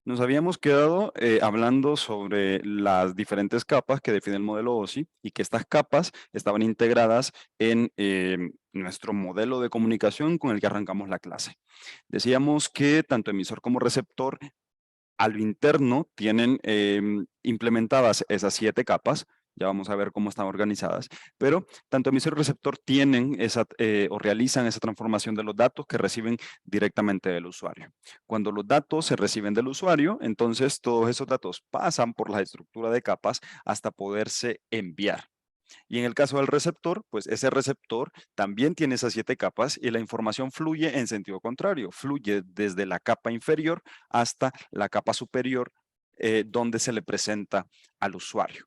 Nos habíamos quedado hablando sobre las diferentes capas que define el modelo OSI y que estas capas estaban integradas en nuestro modelo de comunicación con el que arrancamos la clase. Decíamos que tanto emisor como receptor a lo interno tienen implementadas esas 7 capas. Ya vamos a ver cómo están organizadas, pero tanto emisor y receptor tienen o realizan esa transformación de los datos que reciben directamente del usuario. Cuando los datos se reciben del usuario, entonces todos esos datos pasan por la estructura de capas hasta poderse enviar. Y en el caso del receptor, pues ese receptor también tiene esas 7 capas y la información fluye en sentido contrario, fluye desde la capa inferior hasta la capa superior donde se le presenta al usuario.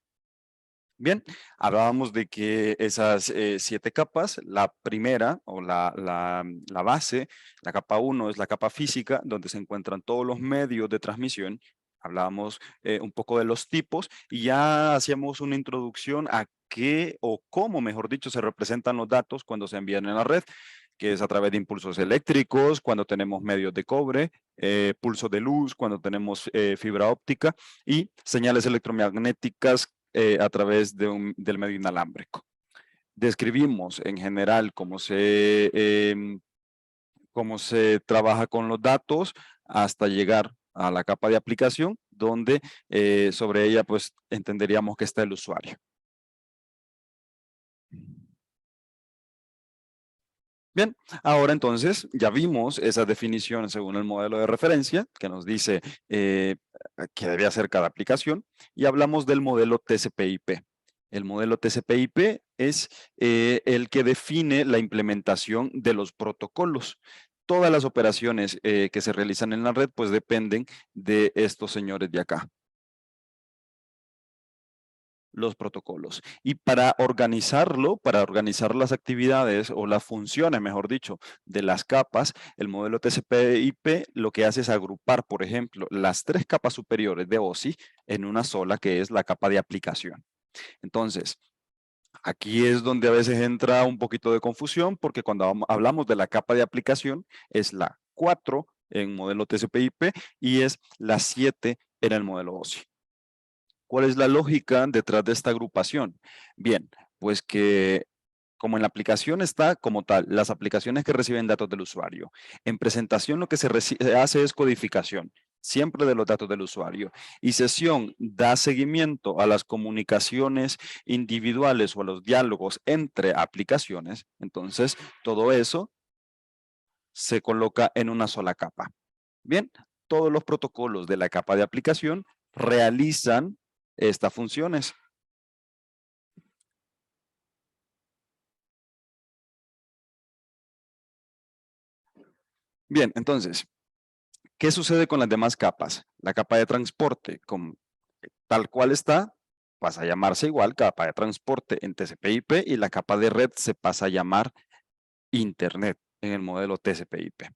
Bien, hablábamos de que esas 7 capas, la primera o la base, la capa 1 es la capa física, donde se encuentran todos los medios de transmisión. Hablábamos un poco de los tipos y ya hacíamos una introducción a qué o cómo, mejor dicho, se representan los datos cuando se envían en la red, que es a través de impulsos eléctricos, cuando tenemos medios de cobre, pulsos de luz, cuando tenemos fibra óptica y señales electromagnéticas a través del medio inalámbrico. Describimos en general cómo se trabaja con los datos hasta llegar a la capa de aplicación, donde sobre ella pues entenderíamos que está el usuario. Bien, ahora entonces ya vimos esa definición según el modelo de referencia que nos dice qué debe hacer cada aplicación y hablamos del modelo TCP/IP. El modelo TCP/IP es el que define la implementación de los protocolos. Todas las operaciones que se realizan en la red pues dependen de estos señores de acá, los protocolos. Y para organizarlo, para organizar las actividades o las funciones, mejor dicho, de las capas, el modelo TCP/IP lo que hace es agrupar, por ejemplo, las 3 capas superiores de OSI en una sola, que es la capa de aplicación. Entonces, aquí es donde a veces entra un poquito de confusión, porque cuando hablamos de la capa de aplicación, es la 4 en modelo TCP/IP y es la 7 en el modelo OSI. ¿Cuál es la lógica detrás de esta agrupación? Bien, pues que como en la aplicación está como tal, las aplicaciones que reciben datos del usuario. En presentación lo que se hace es codificación, siempre de los datos del usuario. Y sesión da seguimiento a las comunicaciones individuales o a los diálogos entre aplicaciones. Entonces, todo eso se coloca en una sola capa. Bien, todos los protocolos de la capa de aplicación realizan estas funciones. Bien, entonces, ¿qué sucede con las demás capas? La capa de transporte, tal cual está, pasa a llamarse igual capa de transporte en TCP/IP y la capa de red se pasa a llamar Internet en el modelo TCP/IP.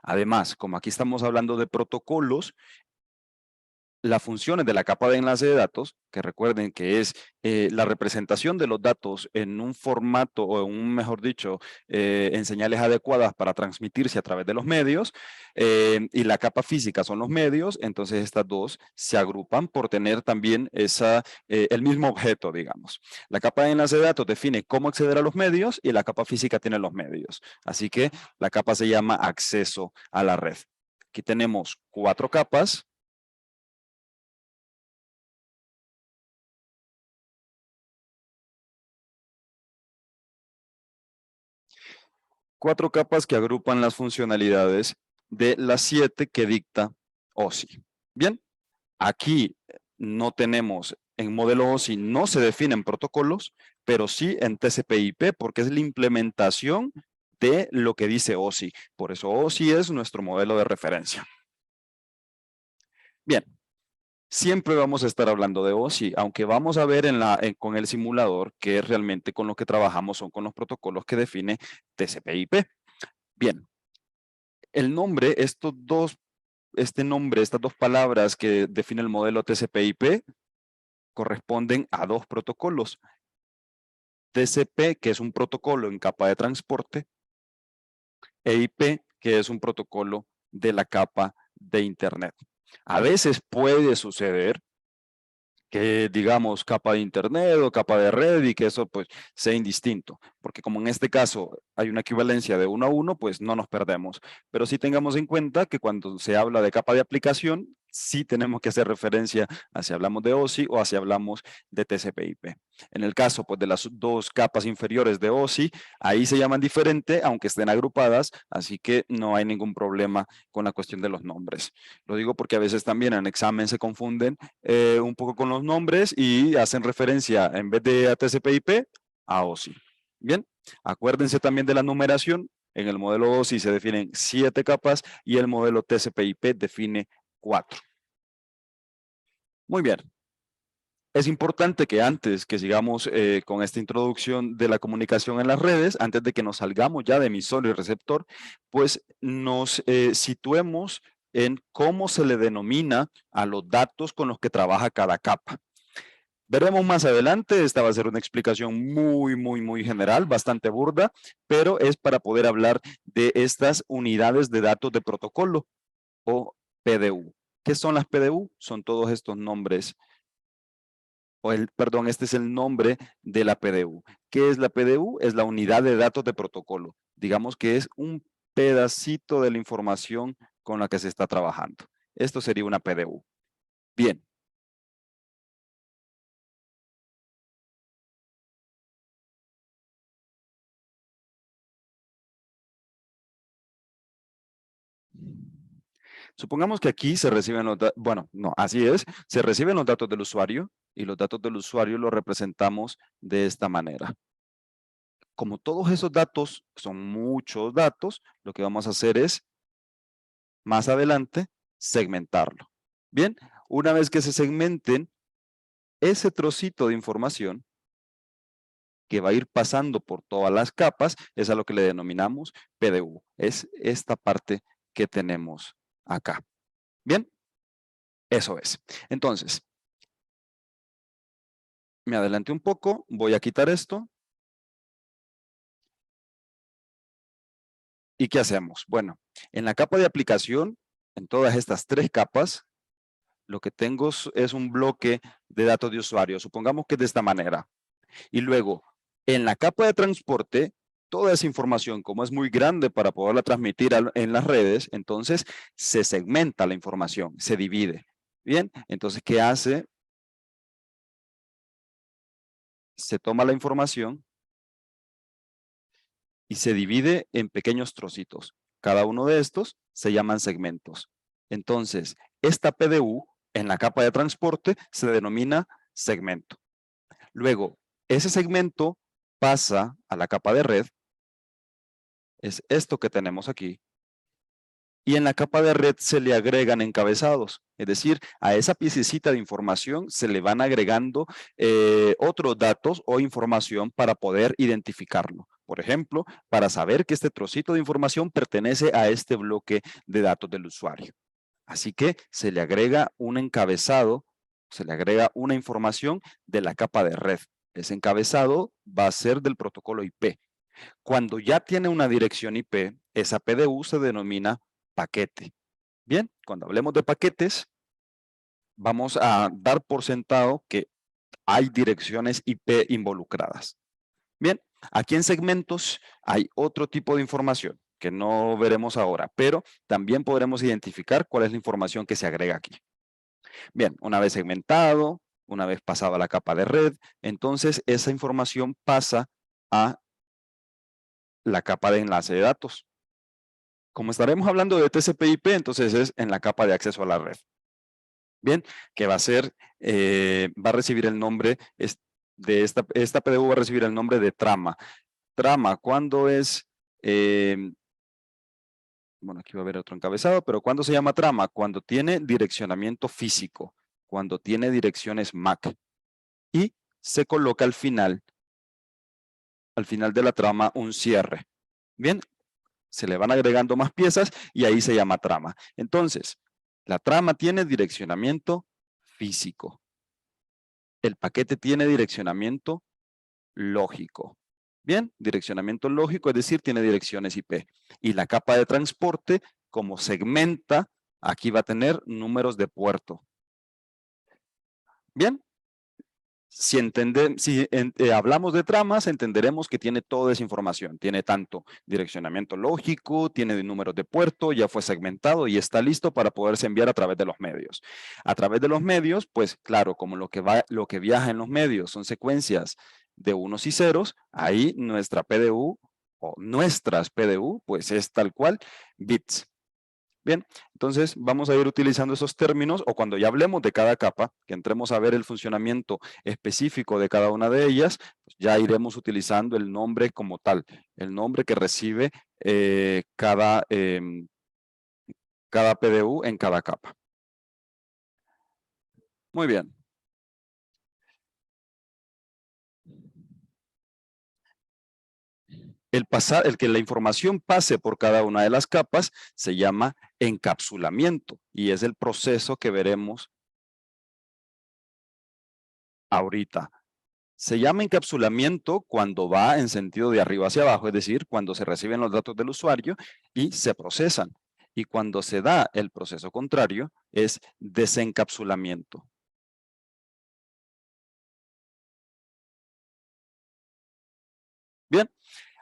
Además, como aquí estamos hablando de protocolos, las funciones de la capa de enlace de datos, que recuerden que es la representación de los datos en un formato o mejor dicho, en señales adecuadas para transmitirse a través de los medios, y la capa física son los medios, entonces estas dos se agrupan por tener también el mismo objeto, digamos. La capa de enlace de datos define cómo acceder a los medios y la capa física tiene los medios. Así que la capa se llama acceso a la red. Aquí tenemos 4 capas. Cuatro capas que agrupan las funcionalidades de las 7 que dicta OSI. Bien, aquí no tenemos, en modelo OSI no se definen protocolos, pero sí en TCP/IP porque es la implementación de lo que dice OSI. Por eso OSI es nuestro modelo de referencia. Bien, siempre vamos a estar hablando de OSI, aunque vamos a ver con el simulador que realmente con lo que trabajamos son con los protocolos que define TCP/IP. Bien, el nombre, estas dos palabras que define el modelo TCP/IP corresponden a 2 protocolos. TCP, que es un protocolo en capa de transporte, e IP, que es un protocolo de la capa de Internet. A veces puede suceder que digamos capa de internet o capa de red y que eso pues sea indistinto, porque como en este caso hay una equivalencia de 1 a 1, pues no nos perdemos. Pero sí tengamos en cuenta que cuando se habla de capa de aplicación, sí tenemos que hacer referencia a si hablamos de OSI o a si hablamos de TCP/IP. En el caso pues de las dos capas inferiores de OSI, ahí se llaman diferente, aunque estén agrupadas, así que no hay ningún problema con la cuestión de los nombres. Lo digo porque a veces también en examen se confunden un poco con los nombres y hacen referencia en vez de a TCP/IP a OSI. Bien, acuérdense también de la numeración. En el modelo OSI se definen 7 capas y el modelo TCP/IP define 4. Muy bien. Es importante que antes que sigamos con esta introducción de la comunicación en las redes, antes de que nos salgamos ya de emisor y receptor, pues nos situemos en cómo se le denomina a los datos con los que trabaja cada capa. Veremos más adelante, esta va a ser una explicación muy general, bastante burda, pero es para poder hablar de estas unidades de datos de protocolo o PDU. ¿Qué son las PDU? Son todos estos nombres perdón, este es el nombre de la PDU. ¿Qué es la PDU? Es la unidad de datos de protocolo. Digamos que es un pedacito de la información con la que se está trabajando. Esto sería una PDU. Bien. Supongamos que aquí se reciben los datos, bueno, no, así es, se reciben los datos del usuario y los datos del usuario los representamos de esta manera. Como todos esos datos son muchos datos, lo que vamos a hacer es, más adelante, segmentarlo. Bien, una vez que se segmenten, ese trocito de información que va a ir pasando por todas las capas es a lo que le denominamos PDU. Es esta parte que tenemos acá. Bien, eso es. Entonces, me adelanté un poco, voy a quitar esto. ¿Y qué hacemos? Bueno, en la capa de aplicación, en todas estas 3 capas, lo que tengo es un bloque de datos de usuario. Supongamos que es de esta manera. Y luego, en la capa de transporte, toda esa información, como es muy grande para poderla transmitir en las redes, entonces se segmenta la información, se divide. Bien, entonces, ¿qué hace? Se toma la información y se divide en pequeños trocitos. Cada uno de estos se llaman segmentos. Entonces, esta PDU en la capa de transporte se denomina segmento. Luego, ese segmento pasa a la capa de red, es esto que tenemos aquí, y en la capa de red se le agregan encabezados, es decir, a esa piececita de información se le van agregando otros datos o información para poder identificarlo. Por ejemplo, para saber que este trocito de información pertenece a este bloque de datos del usuario. Así que se le agrega un encabezado, se le agrega una información de la capa de red. Ese encabezado va a ser del protocolo IP. Cuando ya tiene una dirección IP, esa PDU se denomina paquete. Bien, cuando hablemos de paquetes, vamos a dar por sentado que hay direcciones IP involucradas. Bien, aquí en segmentos hay otro tipo de información que no veremos ahora, pero también podremos identificar cuál es la información que se agrega aquí. Bien, una vez segmentado, una vez pasada la capa de red, entonces esa información pasa a la capa de enlace de datos. Como estaremos hablando de TCP/IP, entonces es en la capa de acceso a la red. Bien, que va a ser, va a recibir el nombre de esta PDU va a recibir el nombre de trama. Trama, ¿cuándo es? Bueno, aquí va a haber otro encabezado, pero ¿cuándo se llama trama? Cuando tiene direccionamiento físico, cuando tiene direcciones MAC. Y se coloca al final de la trama, un cierre. Bien, se le van agregando más piezas y ahí se llama trama. Entonces, la trama tiene direccionamiento físico. El paquete tiene direccionamiento lógico. Bien, direccionamiento lógico, es decir, tiene direcciones IP. Y la capa de transporte, como segmenta Aquí va a tener números de puerto. Bien. Si hablamos de tramas, entenderemos que tiene toda esa información. Tiene tanto direccionamiento lógico, tiene números de puerto, ya fue segmentado y está listo para poderse enviar a través de los medios. A través de los medios, pues claro, como lo que viaja en los medios son secuencias de unos y ceros, ahí nuestra PDU o nuestras PDU, pues es tal cual, bits. Bien, entonces vamos a ir utilizando esos términos o cuando ya hablemos de cada capa, que entremos a ver el funcionamiento específico de cada una de ellas, pues ya iremos utilizando el nombre como tal, el nombre que recibe cada PDU en cada capa. Muy bien. El que la información pase por cada una de las capas se llama encapsulamiento y es el proceso que veremos ahorita. Se llama encapsulamiento cuando va en sentido de arriba hacia abajo, es decir, cuando se reciben los datos del usuario y se procesan. Y cuando se da el proceso contrario, es desencapsulamiento. Bien,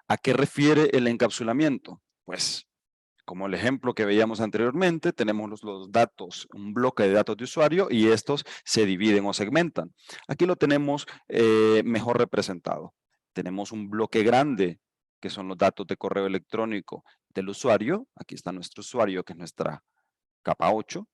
¿a qué refiere el encapsulamiento? Pues, como el ejemplo que veíamos anteriormente, tenemos los datos, un bloque de datos de usuario y estos se dividen o segmentan. Aquí lo tenemos mejor representado. Tenemos un bloque grande, que son los datos de correo electrónico del usuario. Aquí está nuestro usuario, que es nuestra capa 8.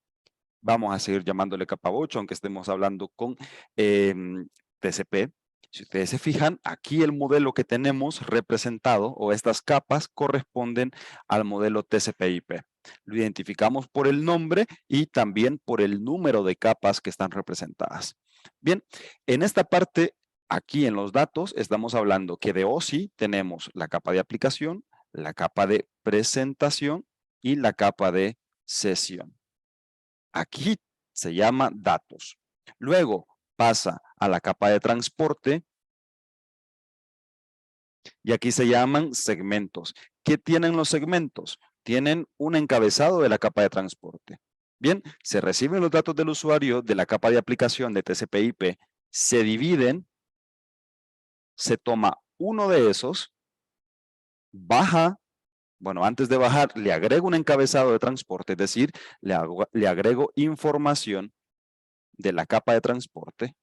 Vamos a seguir llamándole capa 8, aunque estemos hablando con TCP. Si ustedes se fijan, aquí el modelo que tenemos representado o estas capas corresponden al modelo TCP/IP. Lo identificamos por el nombre y también por el número de capas que están representadas. Bien, en esta parte, aquí en los datos, estamos hablando que de OSI tenemos la capa de aplicación, la capa de presentación y la capa de sesión. Aquí se llama datos. Luego pasa a la capa de transporte y aquí se llaman segmentos. ¿Qué tienen los segmentos? Tienen un encabezado de la capa de transporte. Bien, se reciben los datos del usuario de la capa de aplicación de TCP/IP, se dividen, se toma uno de esos, baja, bueno, antes de bajar le agrego un encabezado de transporte, es decir, le agrego información de la capa de transporte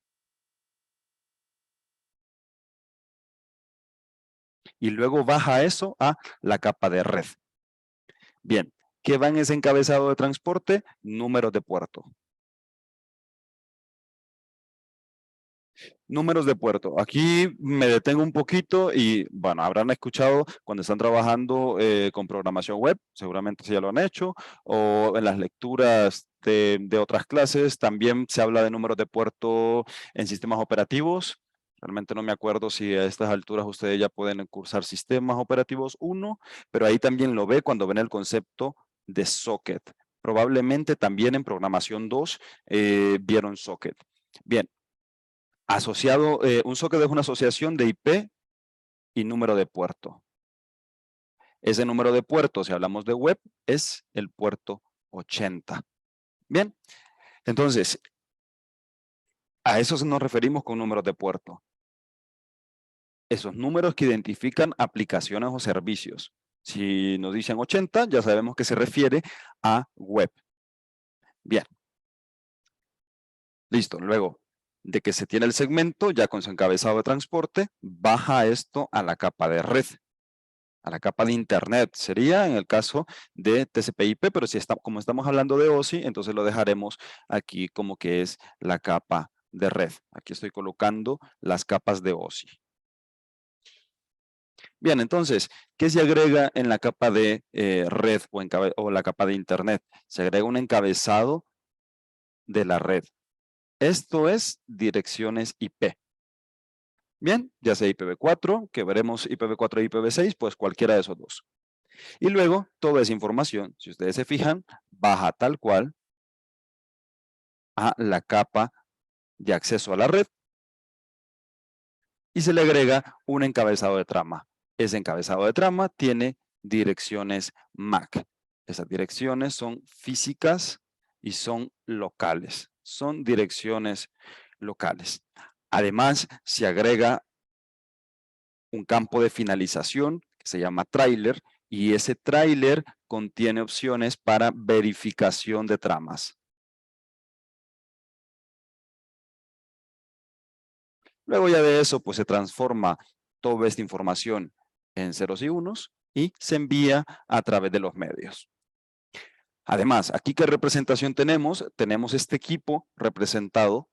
y luego baja eso a la capa de red. Bien, ¿qué va en ese encabezado de transporte? Números de puerto. Números de puerto. Aquí me detengo un poquito y, bueno, habrán escuchado cuando están trabajando con programación web, seguramente si ya lo han hecho, o en las lecturas de otras clases, también se habla de números de puerto en sistemas operativos. Realmente no me acuerdo si a estas alturas ustedes ya pueden cursar sistemas operativos 1, pero ahí también lo ve cuando ven el concepto de socket. Probablemente también en programación 2 vieron socket. Bien, asociado, un socket es una asociación de IP y número de puerto. Ese número de puerto, si hablamos de web, es el puerto 80. Bien, entonces, a eso nos referimos con números de puerto. Esos números que identifican aplicaciones o servicios. Si nos dicen 80, ya sabemos que se refiere a web. Bien. Listo. Luego de que se tiene el segmento, ya con su encabezado de transporte, baja esto a la capa de red, a la capa de internet. Sería en el caso de TCP/IP, pero si como estamos hablando de OSI, entonces lo dejaremos aquí como que es la capa de red. Aquí estoy colocando las capas de OSI. Bien, entonces, ¿qué se agrega en la capa de red o la capa de internet? Se agrega un encabezado de la red. Esto es direcciones IP. Bien, ya sea IPv4, que veremos IPv4 e IPv6, pues cualquiera de esos dos. Y luego, toda esa información, si ustedes se fijan, baja tal cual a la capa de acceso a la red y se le agrega un encabezado de trama. Ese encabezado de trama tiene direcciones MAC. Esas direcciones son físicas y son locales. Son direcciones locales. Además, se agrega un campo de finalización que se llama tráiler, y ese tráiler contiene opciones para verificación de tramas. Luego ya de eso, pues se transforma toda esta información en ceros y unos y se envía a través de los medios. Además, aquí ¿qué representación tenemos? Tenemos este equipo representado.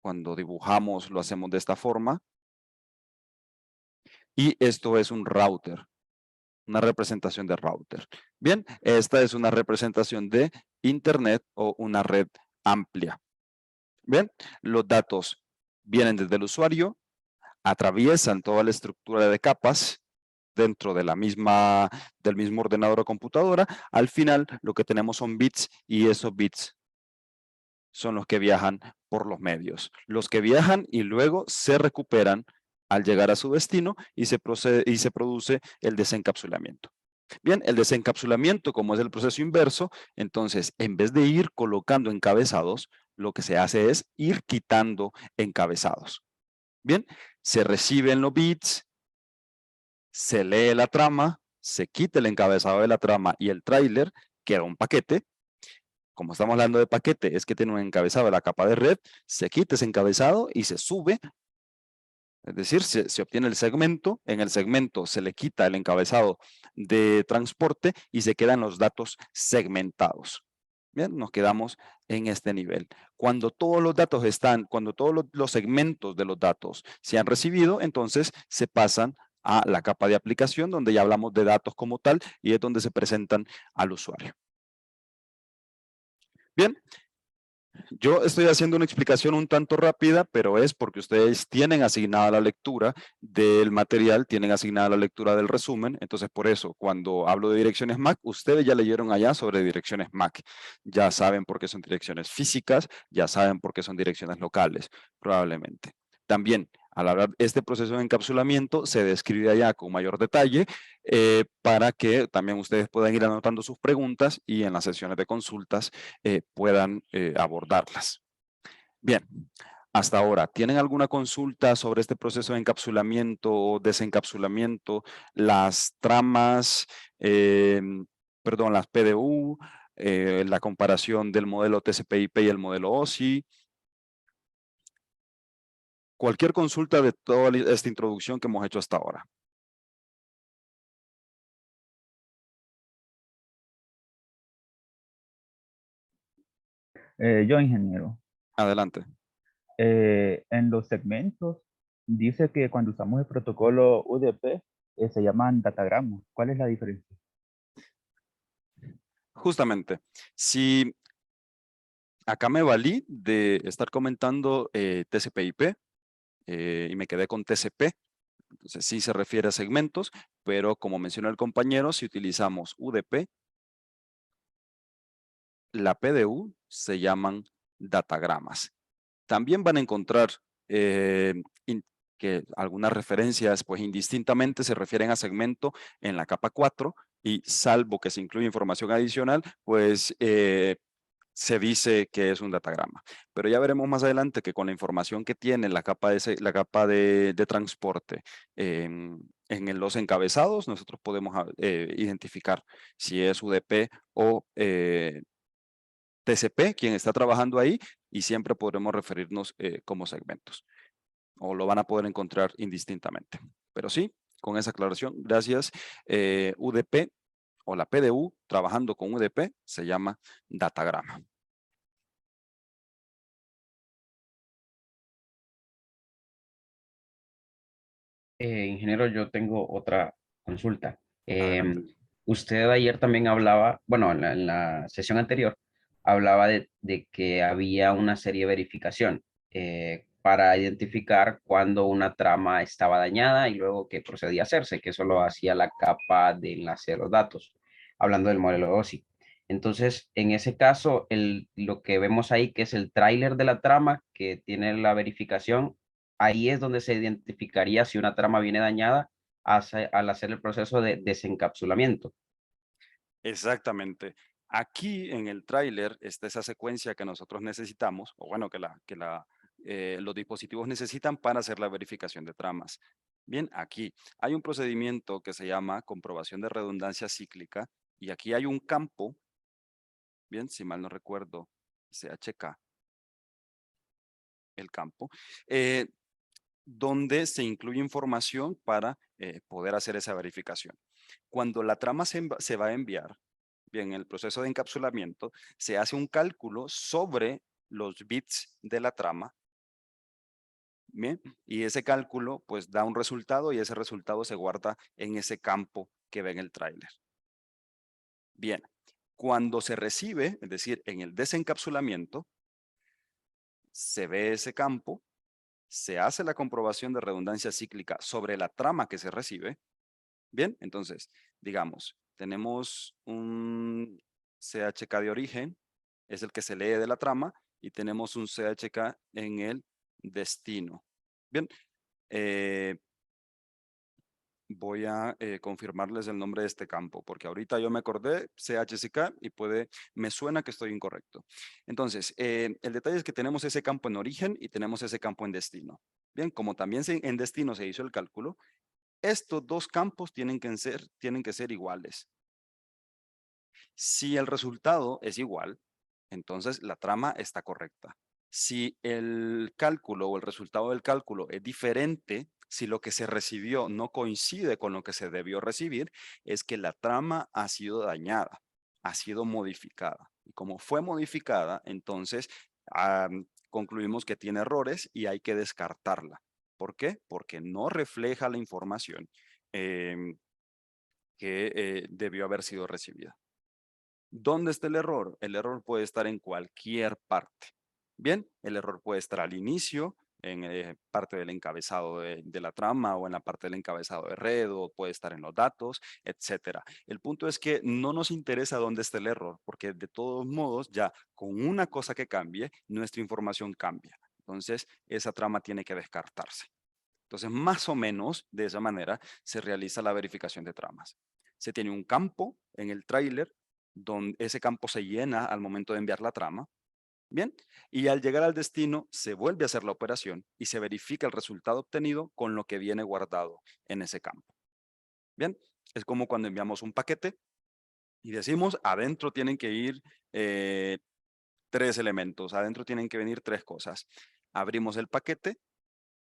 Cuando dibujamos lo hacemos de esta forma. Y esto es un router, una representación de router. Bien, esta es una representación de Internet o una red amplia. Bien, los datos vienen desde el usuario, atraviesan toda la estructura de capas dentro de del mismo ordenador o computadora. Al final, lo que tenemos son bits, y esos bits son los que viajan por los medios. Los que viajan y luego se recuperan al llegar a su destino y se produce el desencapsulamiento. Bien, el desencapsulamiento, como es el proceso inverso, entonces en vez de ir colocando encabezados, lo que se hace es ir quitando encabezados. Bien, se reciben los bits, se lee la trama, se quita el encabezado de la trama y el tráiler, queda un paquete. Como estamos hablando de paquete, es que tiene un encabezado de la capa de red, se quita ese encabezado y se sube. Es decir, se obtiene el segmento, en el segmento se le quita el encabezado de transporte y se quedan los datos segmentados. Bien, nos quedamos en este nivel. Cuando todos los datos cuando todos los segmentos de los datos se han recibido, entonces se pasan a la capa de aplicación, donde ya hablamos de datos como tal y es donde se presentan al usuario. Bien, yo estoy haciendo una explicación un tanto rápida, pero es porque ustedes tienen asignada la lectura del material, tienen asignada la lectura del resumen. Entonces, por eso, cuando hablo de direcciones MAC, ustedes ya leyeron allá sobre direcciones MAC. Ya saben por qué son direcciones físicas, ya saben por qué son direcciones locales, probablemente. También, al hablar de este proceso de encapsulamiento, se describe allá con mayor detalle para que también ustedes puedan ir anotando sus preguntas y en las sesiones de consultas puedan abordarlas. Bien, hasta ahora, ¿tienen alguna consulta sobre este proceso de encapsulamiento o desencapsulamiento, las tramas, perdón, las PDU, la comparación del modelo TCP/IP y el modelo OSI? Cualquier consulta de toda esta introducción que hemos hecho hasta ahora. Yo, ingeniero, Adelante. en los segmentos dice que cuando usamos el protocolo UDP se llaman datagramas. ¿Cuál es la diferencia? Justamente, si acá me valí de estar comentando TCP/IP y me quedé con TCP, entonces sí se refiere a segmentos, pero como mencionó el compañero, si utilizamos UDP, la PDU se llaman datagramas. También van a encontrar eh, que algunas referencias, pues indistintamente se refieren a segmento en la capa 4 y salvo que se incluya información adicional, pues se dice que es un datagrama. Pero ya veremos más adelante que con la información que tiene la capa de transporte en los encabezados, nosotros podemos identificar si es UDP o TCP quien está trabajando ahí, y siempre podremos referirnos como segmentos, o lo van a poder encontrar indistintamente. Pero sí, con esa aclaración, gracias. UDP o la PDU, trabajando con UDP, se llama datagrama. Ingeniero, yo tengo otra consulta. Adelante. Usted ayer también hablaba, bueno, en la sesión anterior, hablaba de que había una serie de verificación para identificar cuando una trama estaba dañada y luego qué procedía a hacerse, que eso lo hacía la capa de enlace de los datos, hablando del modelo OSI. Entonces, en ese caso, lo que vemos ahí, que es el tráiler de la trama, que tiene la verificación, ahí es donde se identificaría si una trama viene dañada al hacer el proceso de desencapsulamiento. Exactamente. Aquí en el tráiler está esa secuencia que nosotros necesitamos, o bueno, los dispositivos necesitan para hacer la verificación de tramas. Bien, aquí hay un procedimiento que se llama comprobación de redundancia cíclica y aquí hay un campo, bien, si mal no recuerdo, CHK, el campo, donde se incluye información para poder hacer esa verificación. Cuando la trama se va a enviar, bien, en el proceso de encapsulamiento, se hace un cálculo sobre los bits de la trama, bien, y ese cálculo pues da un resultado y ese resultado se guarda en ese campo que ve en el tráiler. Bien, cuando se recibe, es decir, en el desencapsulamiento, se ve ese campo, se hace la comprobación de redundancia cíclica sobre la trama que se recibe. Bien, entonces, digamos, tenemos un CHK de origen, es el que se lee de la trama, y tenemos un CHK en el destino. Bien, voy a confirmarles el nombre de este campo, porque ahorita yo me acordé CHK y me suena que estoy incorrecto. Entonces, el detalle es que tenemos ese campo en origen y tenemos ese campo en destino. Bien, como también en destino se hizo el cálculo, estos dos campos tienen que ser iguales. Si el resultado es igual, entonces la trama está correcta. Si el cálculo o el resultado del cálculo es diferente, si lo que se recibió no coincide con lo que se debió recibir, es que la trama ha sido dañada, ha sido modificada. Y como fue modificada, entonces concluimos que tiene errores y hay que descartarla. ¿Por qué? Porque no refleja la información que debió haber sido recibida. ¿Dónde está el error? El error puede estar en cualquier parte. Bien, el error puede estar al inicio, en parte del encabezado de la trama o en la parte del encabezado de red, o puede estar en los datos, etcétera. El punto es que no nos interesa dónde está el error, porque de todos modos ya con una cosa que cambie, nuestra información cambia. Entonces, esa trama tiene que descartarse. Entonces, más o menos de esa manera se realiza la verificación de tramas. Se tiene un campo en el tráiler, donde ese campo se llena al momento de enviar la trama, ¿bien? Y al llegar al destino se vuelve a hacer la operación y se verifica el resultado obtenido con lo que viene guardado en ese campo, ¿bien? Es como cuando enviamos un paquete y decimos, adentro tienen que ir 3 elementos, adentro tienen que venir 3 cosas. Abrimos el paquete,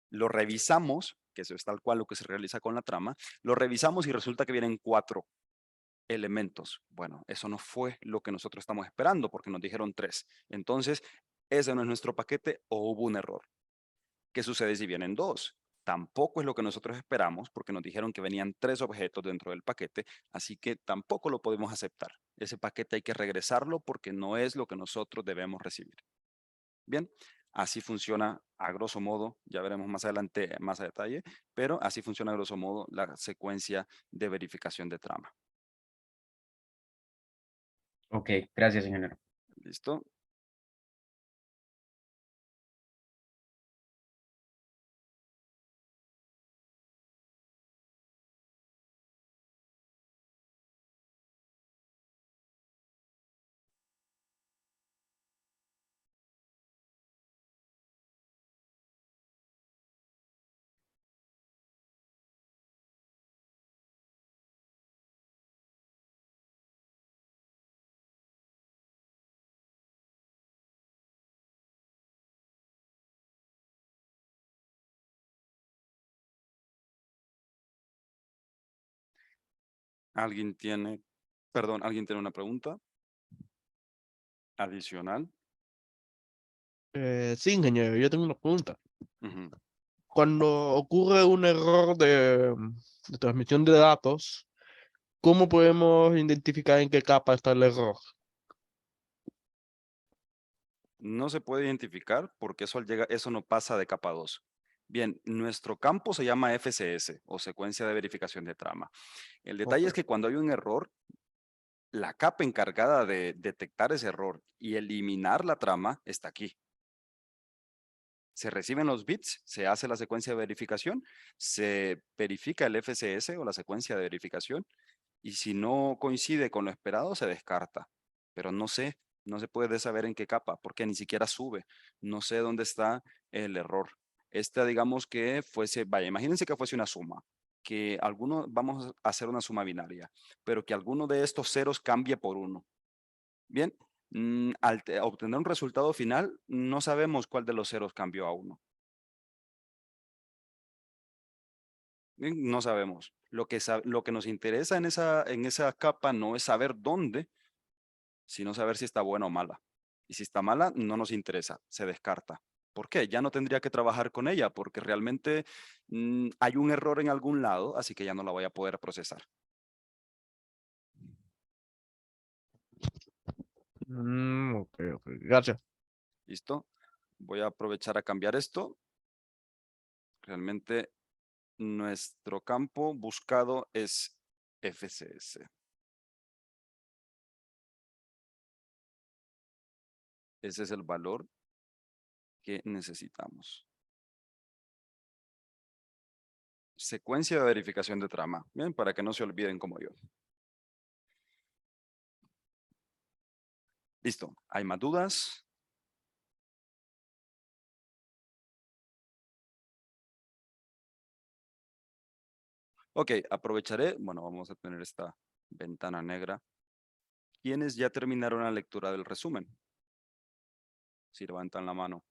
lo revisamos, que eso es tal cual lo que se realiza con la trama, lo revisamos y resulta que vienen 4 elementos. Bueno, eso no fue lo que nosotros estamos esperando porque nos dijeron 3. Entonces, ese no es nuestro paquete o hubo un error. ¿Qué sucede si vienen 2? Tampoco es lo que nosotros esperamos porque nos dijeron que venían 3 objetos dentro del paquete, así que tampoco lo podemos aceptar. Ese paquete hay que regresarlo porque no es lo que nosotros debemos recibir. Bien, así funciona a grosso modo, ya veremos más adelante más a detalle, pero así funciona a grosso modo la secuencia de verificación de trama. Ok, gracias, ingeniero. ¿Listo? ¿Alguien tiene una pregunta adicional? Sí, ingeniero, yo tengo una pregunta. Ujú. Cuando ocurre un error de transmisión de datos, ¿cómo podemos identificar en qué capa está el error? No se puede identificar porque eso no pasa de capa 2. Bien, nuestro campo se llama FCS o secuencia de verificación de trama. El detalle Ok. es que cuando hay un error, la capa encargada de detectar ese error y eliminar la trama está aquí. Se reciben los bits, se hace la secuencia de verificación, se verifica el FCS o la secuencia de verificación Y si no coincide con lo esperado, se descarta. Pero no sé, no se puede saber en qué capa, porque ni siquiera sube. No sé dónde está el error. Esta, digamos que fuese, vaya, imagínense que fuese una suma, que vamos a hacer una suma binaria, pero que alguno de estos ceros cambie por 1. Bien, al obtener un resultado final, no sabemos cuál de los ceros cambió a 1. Bien, no sabemos. Lo que nos interesa en esa capa no es saber dónde, sino saber si está buena o mala. Y si está mala, no nos interesa, se descarta. ¿Por qué? Ya no tendría que trabajar con ella, porque realmente hay un error en algún lado, así que ya no la voy a poder procesar. Ok, gracias. ¿Listo? Voy a aprovechar a cambiar esto. Realmente nuestro campo buscado es FCS. Ese es el valor que necesitamos. Secuencia de verificación de trama. Bien, para que no se olviden como yo. Listo. ¿Hay más dudas? Ok, aprovecharé. Bueno, vamos a tener esta ventana negra. ¿Quiénes ya terminaron la lectura del resumen? Si levantan la mano.